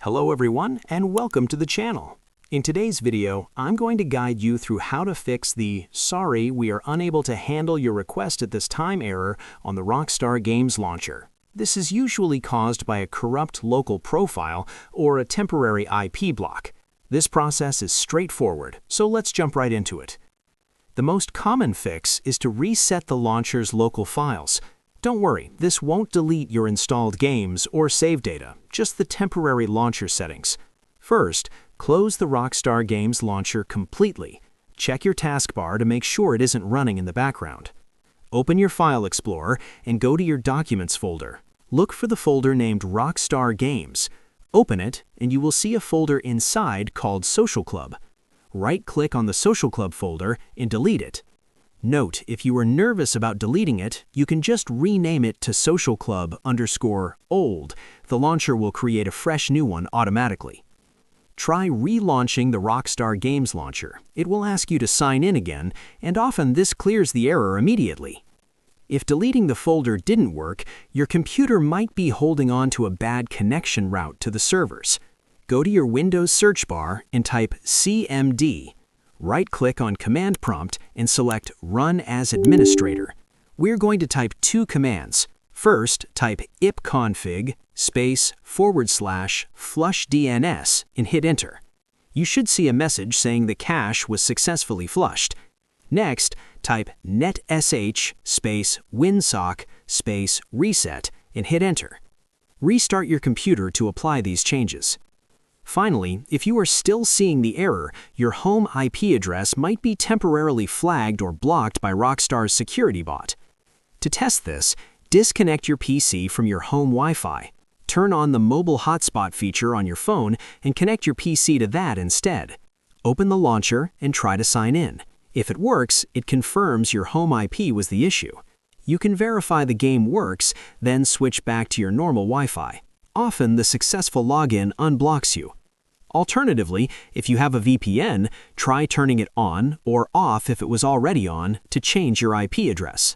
Hello everyone and welcome to the channel. In today's video, I'm going to guide you through how to fix the "Sorry, we are unable to handle your request at this time" error on the Rockstar Games launcher. This is usually caused by a corrupt local profile or a temporary IP block. This process is straightforward, so let's jump right into it. The most common fix is to reset the launcher's local files. Don't worry, this won't delete your installed games or save data, just the temporary launcher settings. First, close the Rockstar Games launcher completely. Check your taskbar to make sure it isn't running in the background. Open your File Explorer and go to your Documents folder. Look for the folder named Rockstar Games. Open it, and you will see a folder inside called Social Club. Right-click on the Social Club folder and delete it. Note, if you are nervous about deleting it, you can just rename it to Social Club_old. The launcher will create a fresh new one automatically. Try relaunching the Rockstar Games launcher. It will ask you to sign in again, and often this clears the error immediately. If deleting the folder didn't work, your computer might be holding on to a bad connection route to the servers. Go to your Windows search bar and type CMD. Right-click on Command Prompt and select Run as Administrator. We're going to type two commands. First, type ipconfig //flushdns and hit Enter. You should see a message saying the cache was successfully flushed. Next, type netsh /winsock /reset and hit Enter. Restart your computer to apply these changes. Finally, if you are still seeing the error, your home IP address might be temporarily flagged or blocked by Rockstar's security bot. To test this, disconnect your PC from your home Wi-Fi. Turn on the mobile hotspot feature on your phone and connect your PC to that instead. Open the launcher and try to sign in. If it works, it confirms your home IP was the issue. You can verify the game works, then switch back to your normal Wi-Fi. Often, the successful login unblocks you. Alternatively, if you have a VPN, try turning it on or off if it was already on to change your IP address.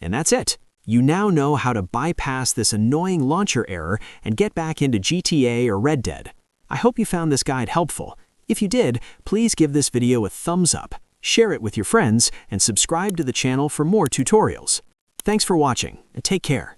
And that's it. You now know how to bypass this annoying launcher error and get back into GTA or Red Dead. I hope you found this guide helpful. If you did, please give this video a thumbs up, share it with your friends, and subscribe to the channel for more tutorials. Thanks for watching, and take care.